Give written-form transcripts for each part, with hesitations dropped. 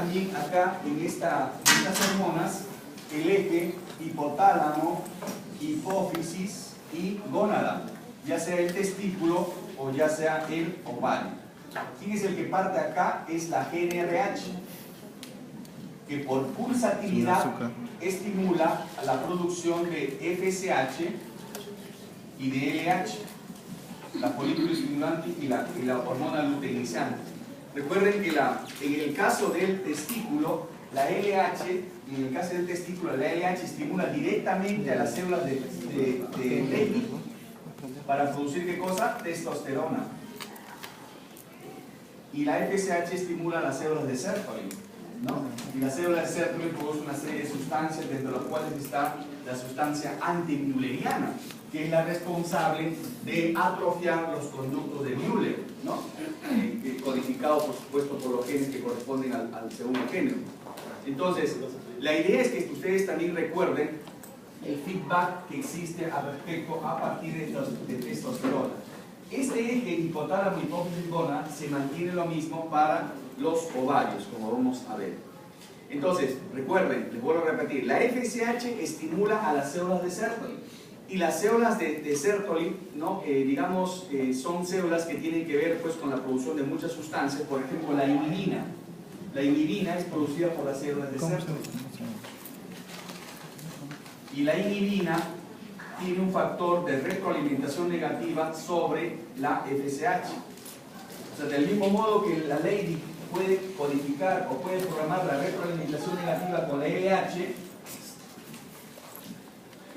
también acá en estas hormonas el eje hipotálamo, hipófisis y gónada, ya sea el testículo o ya sea el ovario. ¿Quién es el que parte acá? Es la GnRH, que por pulsatividad estimula la producción de FSH y de LH, la folículo estimulante y la hormona luteinizante. Recuerden que en el caso del testículo, la LH, en el caso del testículo, la LH estimula directamente a las células de Leydig para producir ¿qué cosa? Testosterona. Y la FSH estimula las células de Sertoli, ¿no? Y las células de Sertoli producen una serie de sustancias, dentro de las cuales está la sustancia antimülleriana, que es la responsable de atrofiar los conductos de Müller, ¿no? Codificado, por supuesto, por los genes que corresponden al segundo género. Entonces, la idea es que ustedes también recuerden el feedback que existe al respecto a partir de testosterona. Este eje hipotálamo, hipófisis, gónada se mantiene lo mismo para los ovarios, como vamos a ver. Entonces, recuerden, les vuelvo a repetir, la FSH estimula a las células de Sertoli. Y las células de Sertoli, ¿no? Son células que tienen que ver pues, con la producción de muchas sustancias, por ejemplo, la inhibina. La inhibina es producida por las células de Sertoli. Y la inhibina tiene un factor de retroalimentación negativa sobre la FSH. O sea, del mismo modo que la Leydig puede codificar o puede programar la retroalimentación negativa con la LH,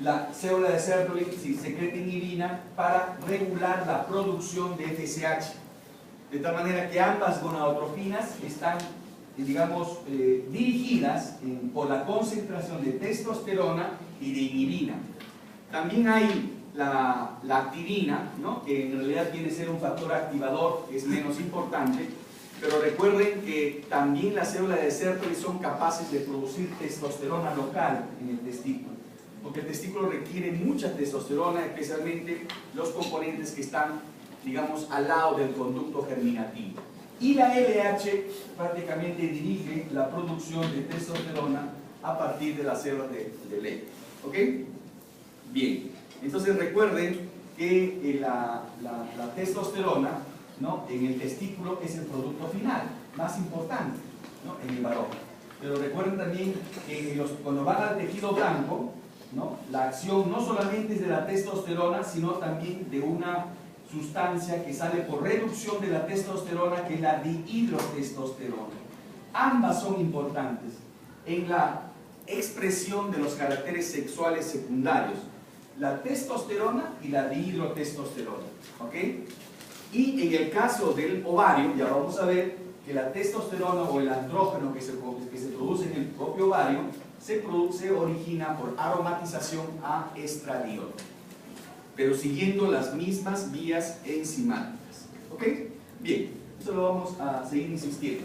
la célula de Sertoli secreta inhibina para regular la producción de FSH. De tal manera que ambas gonadotrofinas están, digamos, dirigidas por la concentración de testosterona y de inhibina. También hay la activina, ¿no? Que en realidad viene a ser un factor activador, que es menos importante, pero recuerden que también las células de Sertoli son capaces de producir testosterona local en el testículo, porque el testículo requiere mucha testosterona, especialmente los componentes que están, digamos, al lado del conducto germinativo. Y la LH prácticamente dirige la producción de testosterona a partir de las células de Leydig. ¿Ok? Bien, entonces recuerden que la testosterona, ¿no? En el testículo es el producto final, más importante, ¿no? En el varón. Pero recuerden también que cuando van al tejido blanco, ¿no? La acción no solamente es de la testosterona, sino también de una sustancia que sale por reducción de la testosterona, que es la dihidrotestosterona. Ambas son importantes en la expresión de los caracteres sexuales secundarios, la testosterona y la dihidrotestosterona, ¿ok? Y en el caso del ovario, ya vamos a ver que la testosterona o el andrógeno que se produce en el propio ovario se origina por aromatización a estradiol, pero siguiendo las mismas vías enzimáticas. ¿Ok? Bien, eso lo vamos a seguir insistiendo.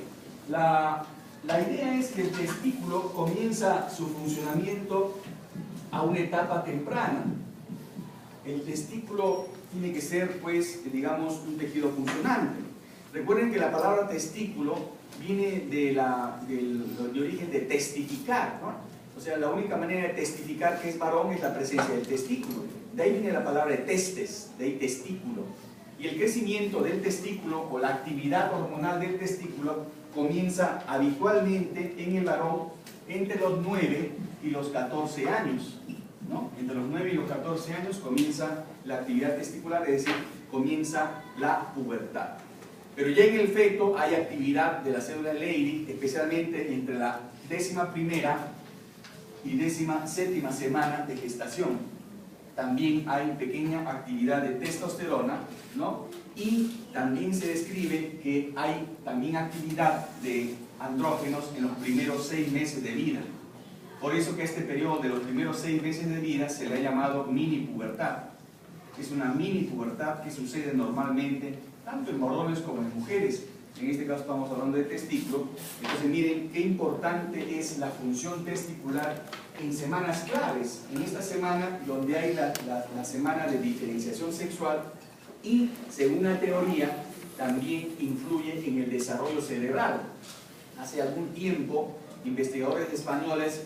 La idea es que el testículo comienza su funcionamiento a una etapa temprana. El testículo tiene que ser, pues, digamos, un tejido funcionante. Recuerden que la palabra testículo viene de origen de testificar, ¿no? O sea, la única manera de testificar que es varón es la presencia del testículo. De ahí viene la palabra de testes, de ahí testículo. Y el crecimiento del testículo o la actividad hormonal del testículo comienza habitualmente en el varón entre los 9 y los 14 años, ¿no? Entre los 9 y los 14 años comienza la actividad testicular, es decir, comienza la pubertad. Pero ya en el feto hay actividad de la célula Leydig, especialmente entre la 11ª y 17ª semana de gestación. También hay pequeña actividad de testosterona, ¿no? Y también se describe que hay también actividad de andrógenos en los primeros 6 meses de vida. Por eso que este periodo de los primeros 6 meses de vida se le ha llamado mini pubertad. Es una mini pubertad que sucede normalmente tanto en varones como en mujeres. En este caso estamos hablando de testículo. Entonces miren qué importante es la función testicular en semanas claves. En esta semana donde hay la semana de diferenciación sexual y, según la teoría, también influye en el desarrollo cerebral. hace algún tiempo, investigadores españoles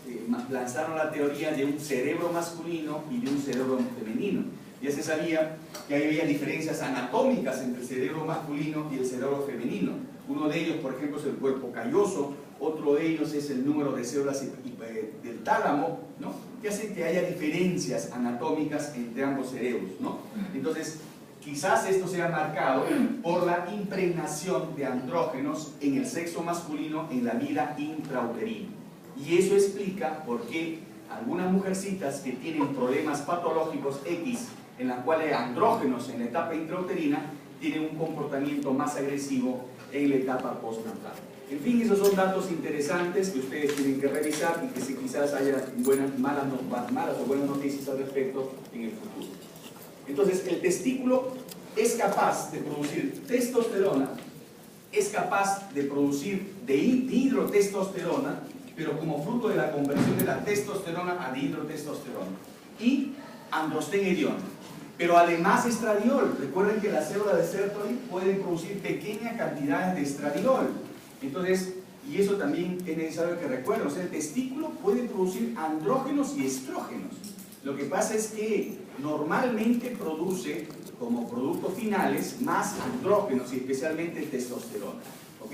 lanzaron la teoría de un cerebro masculino y de un cerebro femenino. Ya se sabía que había diferencias anatómicas entre el cerebro masculino y el cerebro femenino. Uno de ellos, por ejemplo, es el cuerpo calloso, otro de ellos es el número de células del tálamo, ¿no? Que hace que haya diferencias anatómicas entre ambos cerebros, ¿no? Entonces, quizás esto sea marcado por la impregnación de andrógenos en el sexo masculino en la vida intrauterina. Y eso explica por qué algunas mujercitas que tienen problemas patológicos X, en la cual hay andrógenos en la etapa intrauterina, tienen un comportamiento más agresivo en la etapa postnatal. En fin, esos son datos interesantes que ustedes tienen que revisar y que si quizás haya malas o buenas noticias al respecto en el futuro. Entonces, el testículo es capaz de producir testosterona, es capaz de producir dihidrotestosterona, pero como fruto de la conversión de la testosterona a dihidrotestosterona, y androstenediona. Pero además estradiol. Recuerden que las células de Sertoli pueden producir pequeñas cantidades de estradiol. Entonces, y eso también es necesario que recuerden, o sea, el testículo puede producir andrógenos y estrógenos. Lo que pasa es que normalmente produce como productos finales más andrógenos y especialmente testosterona, ¿ok?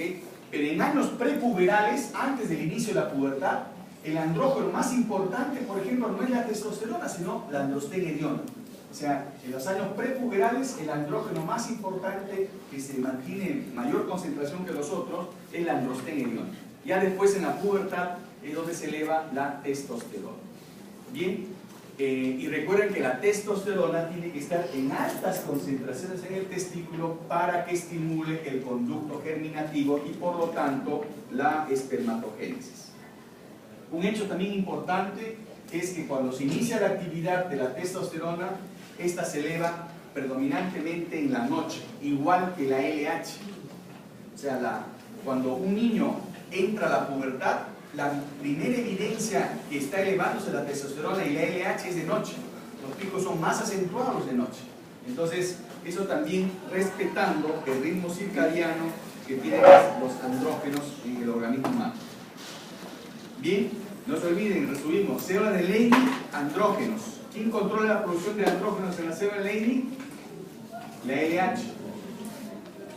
Pero en años prepuberales, antes del inicio de la pubertad, el andrógeno más importante, por ejemplo, no es la testosterona, sino la androstenediona. O sea, en los años prepuberales, el andrógeno más importante que se mantiene en mayor concentración que los otros es la androstenediona. Ya después, en la pubertad, es donde se eleva la testosterona. Bien, y recuerden que la testosterona tiene que estar en altas concentraciones en el testículo para que estimule el conducto germinativo y, por lo tanto, la espermatogénesis. Un hecho también importante es que cuando se inicia la actividad de la testosterona, esta se eleva predominantemente en la noche, igual que la LH. O sea, cuando un niño entra a la pubertad, la primera evidencia que está elevándose la testosterona y la LH es de noche. Los picos son más acentuados de noche. Entonces, eso también respetando el ritmo circadiano que tienen los andrógenos en el organismo humano. Bien, no se olviden, resumimos, células de Leydig, andrógenos. ¿Quién controla la producción de andrógenos en la célula de Leydig? La LH.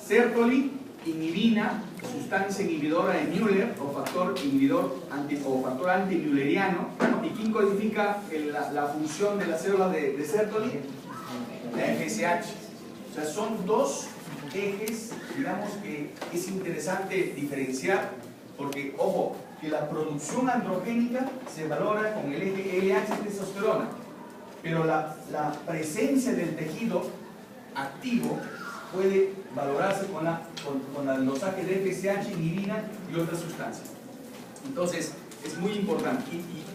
Sertoli, inhibina, sustancia inhibidora de Müller o factor inhibidor o factor anti-mülleriano. ¿Y quién codifica la función de las células de Sertoli? La FSH. O sea, son dos ejes, digamos, que es interesante diferenciar, porque, ojo, que la producción androgénica se valora con el eje LH y testosterona, pero la presencia del tejido activo puede valorarse con el dosaje de FSH, inhibina y otras sustancias. Entonces, es muy importante.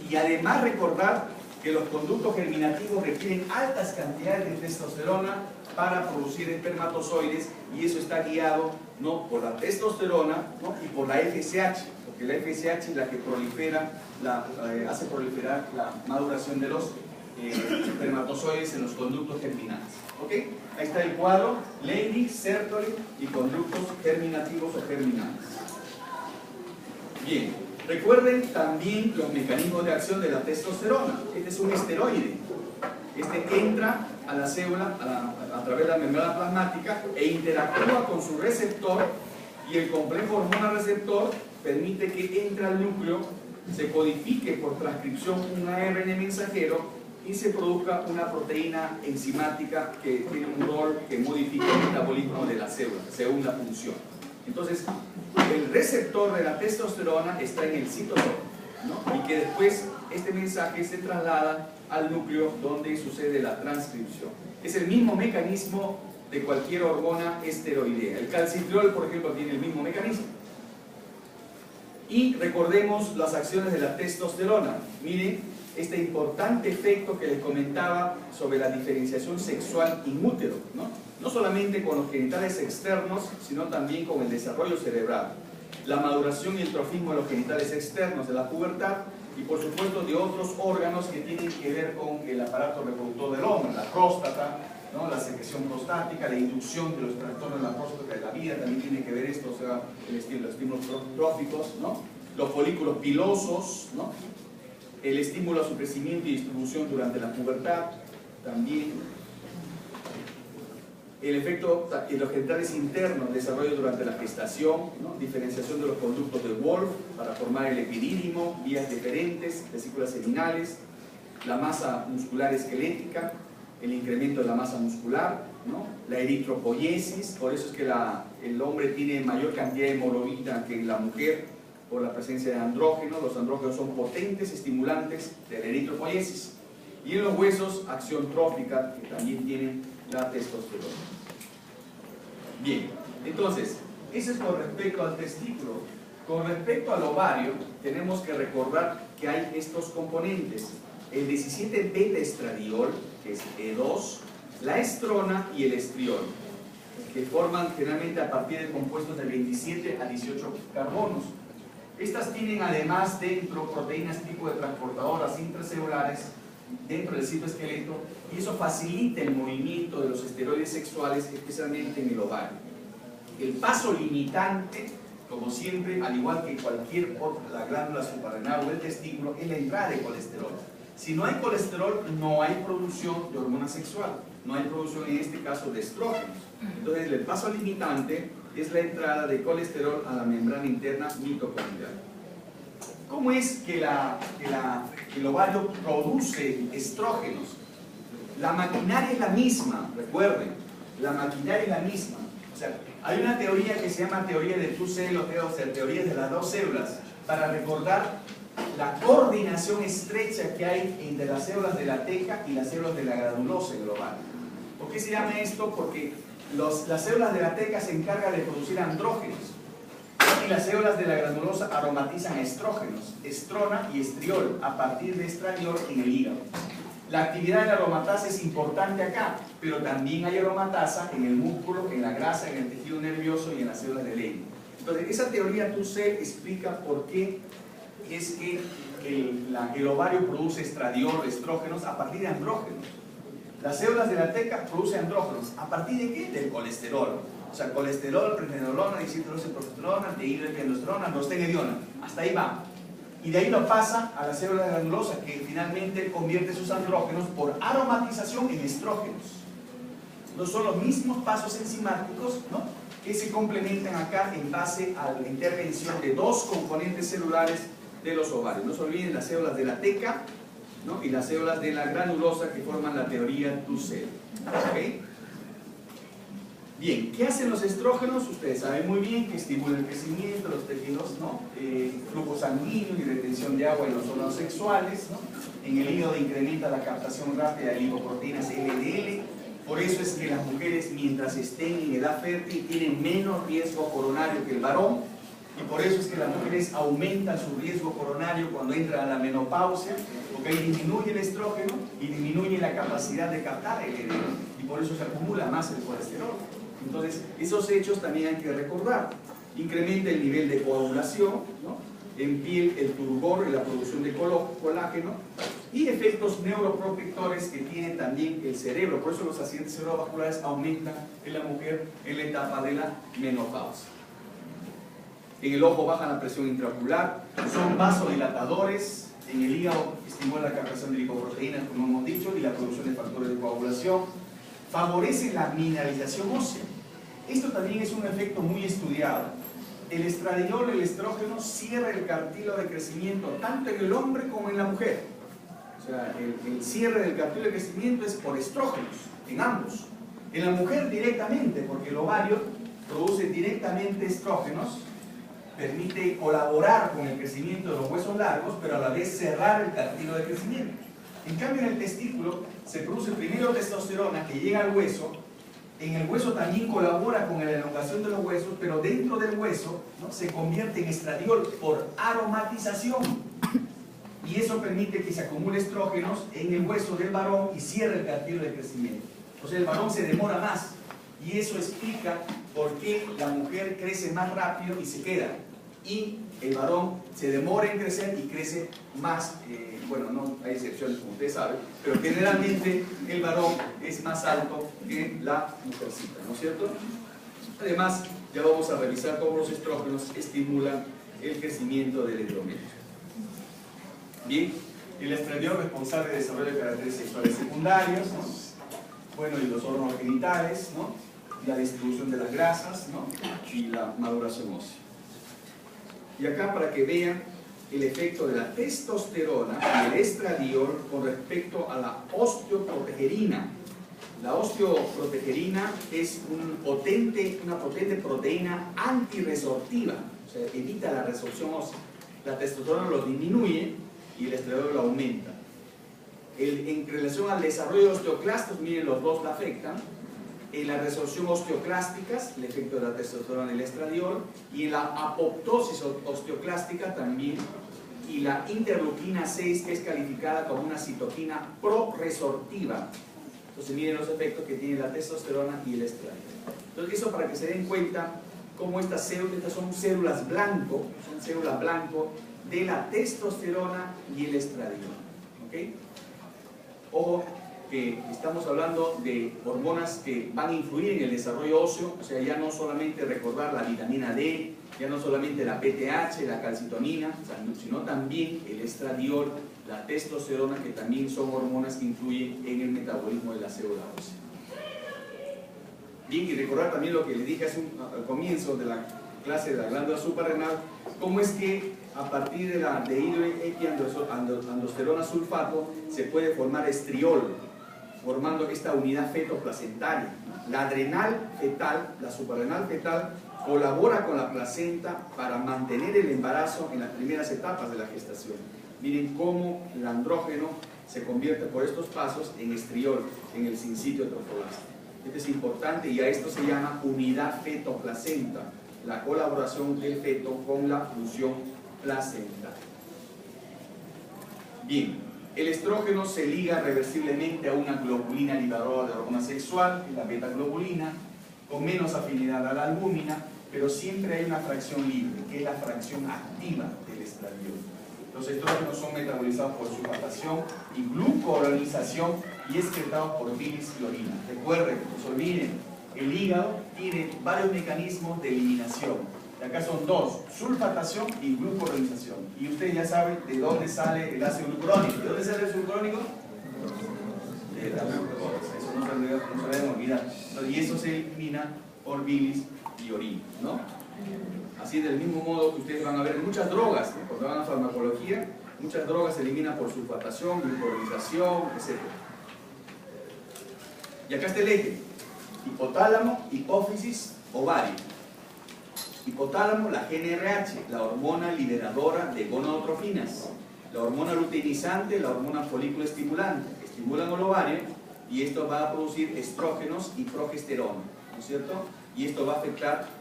Y además recordar que los conductos germinativos requieren altas cantidades de testosterona para producir espermatozoides, y eso está guiado no por la testosterona, ¿no? Y por la FSH, porque la FSH es la que prolifera, hace proliferar la maduración de los espermatozoides en los conductos germinales. ¿Ok? Ahí está el cuadro, Leydig, Sertoli y conductos germinativos o germinales. Bien, recuerden también los mecanismos de acción de la testosterona. Este es un esteroide. Este entra a la célula a través de la membrana plasmática e interactúa con su receptor, y el complejo hormona-receptor permite que entre al núcleo, se codifique por transcripción un ARN mensajero y se produzca una proteína enzimática que tiene un rol que modifica el metabolismo de la célula según la función. Entonces, el receptor de la testosterona está en el citosol, ¿no? Y que después este mensaje se traslada al núcleo donde sucede la transcripción. Es el mismo mecanismo de cualquier hormona esteroidea. El calcitriol, por ejemplo, tiene el mismo mecanismo. Y recordemos las acciones de la testosterona. Miren este importante efecto que les comentaba sobre la diferenciación sexual in útero, ¿no? No solamente con los genitales externos, sino también con el desarrollo cerebral, la maduración y el trofismo de los genitales externos de la pubertad, y por supuesto de otros órganos que tienen que ver con el aparato reproductor del hombre, la próstata, ¿no? La secreción prostática, la inducción de los trastornos de la próstata de la vida, también tiene que ver esto, o sea, los estímulos tróficos, ¿no? Los folículos pilosos, ¿no? El estímulo a su crecimiento y distribución durante la pubertad, también. El efecto en los genitales internos, desarrollo durante la gestación, ¿no? Diferenciación de los conductos de Wolff para formar el epidídimo, vías deferentes, vesículas seminales, la masa muscular esquelética, el incremento de la masa muscular, ¿no? La eritropoiesis, por eso es que el hombre tiene mayor cantidad de hemoglobina que la mujer por la presencia de andrógenos. Los andrógenos son potentes estimulantes de la eritropoiesis. Y en los huesos, acción trófica, que también tienen la testosterona. Bien, entonces, eso es con respecto al testículo. Con respecto al ovario, tenemos que recordar que hay estos componentes: el 17 beta estradiol, que es E2, la estrona y el estriol, que forman generalmente a partir de compuestos de 27 a 18 carbonos. Estas tienen además dentro proteínas tipo de transportadoras intracelulares dentro del citoesqueleto, y eso facilita el movimiento de los esteroides sexuales, especialmente en el ovario. El paso limitante, como siempre, al igual que cualquier otra, la glándula suprarrenal o el testículo, es la entrada de colesterol. Si no hay colesterol, no hay producción de hormona sexual, no hay producción en este caso de estrógenos. Entonces el paso limitante es la entrada de colesterol a la membrana interna mitocondrial. ¿Cómo es que el ovario produce estrógenos? La maquinaria es la misma, recuerden, la maquinaria es la misma. O sea, hay una teoría que se llama teoría de two cells, o sea, teoría de las dos células, para recordar la coordinación estrecha que hay entre las células de la teca y las células de la granulosa en el ovario. ¿Por qué se llama esto? Porque las células de la teca se encargan de producir andrógenos y las células de la granulosa aromatizan estrógenos, estrona y estriol, a partir de estradiol en el hígado. La actividad de la aromatasa es importante acá, pero también hay aromatasa en el músculo, en la grasa, en el tejido nervioso y en las células del heno. Entonces, esa teoría two cell explica por qué es que el ovario produce estradiol, estrógenos, a partir de andrógenos. Las células de la teca producen andrógenos. ¿A partir de qué? Del colesterol. O sea, colesterol, pregnenolona, dihidroxiprogesterona, dihidroepiandrosterona, androstenediona. Hasta ahí va. Y de ahí lo pasa a la célula granulosa, que finalmente convierte sus andrógenos por aromatización en estrógenos. No son los mismos pasos enzimáticos, ¿no?, que se complementan acá en base a la intervención de dos componentes celulares de los ovarios. No se olviden las células de la teca, ¿no?, y las células de la granulosa, que forman la teoría two cell. ¿Okay? Bien, ¿qué hacen los estrógenos? Ustedes saben muy bien que estimulan el crecimiento de los tejidos, ¿no?, flujo sanguíneo y retención de agua en los órganos sexuales, ¿no? En el hígado incrementa la captación rápida de lipoproteínas LDL. Por eso es que las mujeres, mientras estén en edad fértil, tienen menos riesgo coronario que el varón. Y por eso es que las mujeres aumentan su riesgo coronario cuando entran a la menopausia, porque ahí disminuye el estrógeno y disminuye la capacidad de captar el LDL. Y por eso se acumula más el colesterol. Entonces, esos hechos también hay que recordar. Incrementa el nivel de coagulación, ¿no?, en piel, el turgor y la producción de colágeno, y efectos neuroprotectores que tiene también el cerebro. Por eso los accidentes cerebrovasculares aumentan en la mujer en la etapa de la menopausia. En el ojo baja la presión intraocular, son vasodilatadores. En el hígado estimula la captación de lipoproteínas, como hemos dicho, y la producción de factores de coagulación. Favorece la mineralización ósea. Esto también es un efecto muy estudiado. El estradiol, el estrógeno, cierra el cartílago de crecimiento tanto en el hombre como en la mujer. O sea, el cierre del cartílago de crecimiento es por estrógenos, en ambos. En la mujer directamente, porque el ovario produce directamente estrógenos, permite colaborar con el crecimiento de los huesos largos, pero a la vez cerrar el cartílago de crecimiento. En cambio, en el testículo se produce primero testosterona que llega al hueso. En el hueso también colabora con la elongación de los huesos, pero dentro del hueso, ¿no?, se convierte en estradiol por aromatización. Y eso permite que se acumule estrógenos en el hueso del varón y cierre el cartílago de crecimiento. O sea, el varón se demora más. Y eso explica por qué la mujer crece más rápido y se queda. Y el varón se demora en crecer y crece más, bueno, no hay excepciones como ustedes saben, pero generalmente el varón es más alto que la mujercita, ¿no es cierto? Además, ya vamos a revisar cómo los estrógenos estimulan el crecimiento del endometrio. Bien, el estradiol responsable del desarrollo de caracteres sexuales secundarios, ¿no? Bueno, y los órganos genitales, ¿no? La distribución de las grasas, ¿no? Y la maduración ósea. Y acá para que vean el efecto de la testosterona y el estradiol con respecto a la osteoprotegerina. La osteoprotegerina es una potente proteína antirresortiva, o sea, evita la resorción ósea. La testosterona lo disminuye y el estradiol lo aumenta. En relación al desarrollo de osteoclastos, miren, los dos la afectan. En la resorción osteoclástica, el efecto de la testosterona y el estradiol, y en la apoptosis osteoclástica también, y la interleuquina 6, que es calificada como una citoquina proresortiva. Entonces miren los efectos que tiene la testosterona y el estradiol. Entonces eso para que se den cuenta cómo estas son células blanco, de la testosterona y el estradiol. ¿Okay? Ojo, que estamos hablando de hormonas que van a influir en el desarrollo óseo, o sea, ya no solamente recordar la vitamina D, ya no solamente la PTH, la calcitonina, sino también el estradiol, la testosterona, que también son hormonas que influyen en el metabolismo de la célula ósea. Bien, y recordar también lo que les dije al comienzo de la clase de la glándula suprarrenal, cómo es que a partir de la dihidroepiandrosterona sulfato se puede formar estriol, formando esta unidad fetoplacentaria. La adrenal fetal, la suprarrenal fetal, colabora con la placenta para mantener el embarazo en las primeras etapas de la gestación. Miren cómo el andrógeno se convierte por estos pasos en estriol, en el sincitio trofoblasta. Esto es importante y a esto se llama unidad feto-placenta, la colaboración del feto con la función placenta. Bien, el estrógeno se liga reversiblemente a una globulina liberadora de hormona sexual, la beta-globulina, con menos afinidad a la albúmina, pero siempre hay una fracción libre, que es la fracción activa del estradiol. Los estrógenos son metabolizados por sulfatación y glucuronización y excretados por bilis y orina. Recuerden, no se olviden, el hígado tiene varios mecanismos de eliminación. Y acá son dos, sulfatación y glucuronización. Y ustedes ya saben de dónde sale el ácido glucurónico. ¿De dónde sale el ácido glucurónico? De la glucosa. Eso no se deben olvidar. Y eso se elimina por bilis y orina, ¿no? Así del mismo modo que ustedes van a ver en muchas drogas, cuando van a farmacología, muchas drogas se eliminan por sulfatación, glucuronización, etc. Y acá está el eje: hipotálamo, hipófisis, ovario. Hipotálamo, la GnRH, la hormona liberadora de gonadotrofinas. La hormona luteinizante, la hormona folículo estimulante. Estimulan el ovario y esto va a producir estrógenos y progesterona, ¿no es cierto? Y esto va a afectar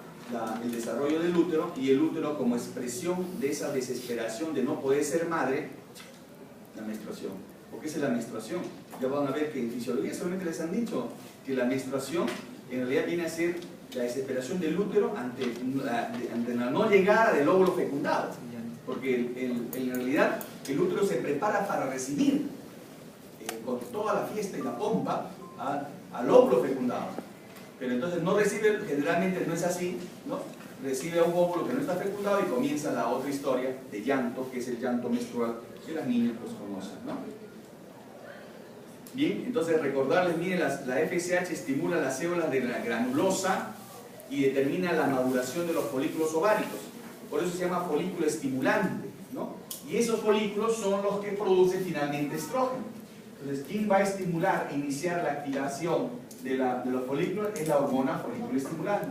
el desarrollo del útero, y el útero, como expresión de esa desesperación de no poder ser madre, la menstruación. ¿Por qué es la menstruación? Ya van a ver que en fisiología solamente les han dicho que la menstruación en realidad viene a ser la desesperación del útero ante la no llegada del óvulo fecundado, porque en realidad el útero se prepara para recibir con toda la fiesta y la pompa al óvulo fecundado, pero entonces no recibe, generalmente no es así, ¿no? Recibe a un óvulo que no está fecundado y comienza la otra historia de llanto, que es el llanto menstrual que las niñas pues conocen, ¿no? Bien, entonces recordarles, miren, la FSH estimula las células de la granulosa y determina la maduración de los folículos ováricos. Por eso se llama folículo estimulante, ¿no? Y esos folículos son los que producen finalmente estrógeno. Entonces, ¿quién va a estimular, iniciar la activación de los folículos? Es la hormona folículo estimulante.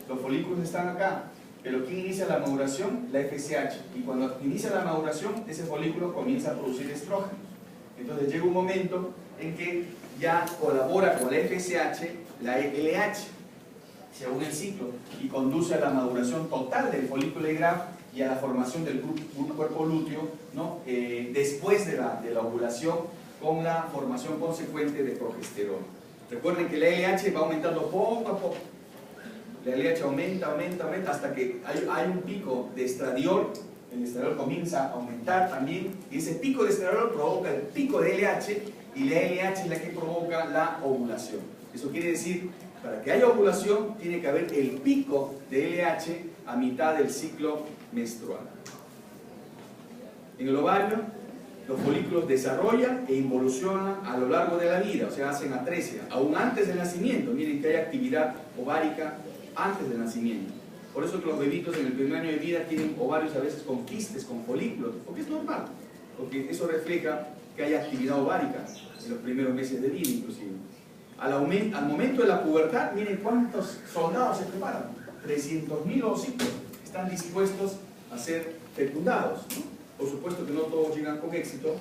Los folículos están acá, pero ¿quién inicia la maduración? La FSH. Y cuando inicia la maduración, ese folículo comienza a producir estrógenos. Entonces llega un momento en que ya colabora con la FSH, la LH, según el ciclo, y conduce a la maduración total del folículo de Graf y a la formación del cuerpo lúteo, ¿no? Después de la ovulación, con la formación consecuente de progesterona. Recuerden que la LH va aumentando poco a poco. La LH aumenta hasta que hay un pico de estradiol el estradiol comienza a aumentar también, y ese pico de estradiol provoca el pico de LH, y la LH es la que provoca la ovulación. Eso quiere decir, para que haya ovulación, tiene que haber el pico de LH a mitad del ciclo menstrual. En el ovario, los folículos desarrollan e involucionan a lo largo de la vida, o sea, hacen atresia, aún antes del nacimiento. Miren que hay actividad ovárica antes del nacimiento. Por eso que los bebitos en el primer año de vida tienen ovarios a veces con quistes, con folículos, porque es normal, porque eso refleja que hay actividad ovárica en los primeros meses de vida inclusive. Al momento de la pubertad, miren cuántos soldados se preparan. 300.000 ovocitos están dispuestos a ser fecundados, ¿no? Por supuesto que no todos llegan con éxito,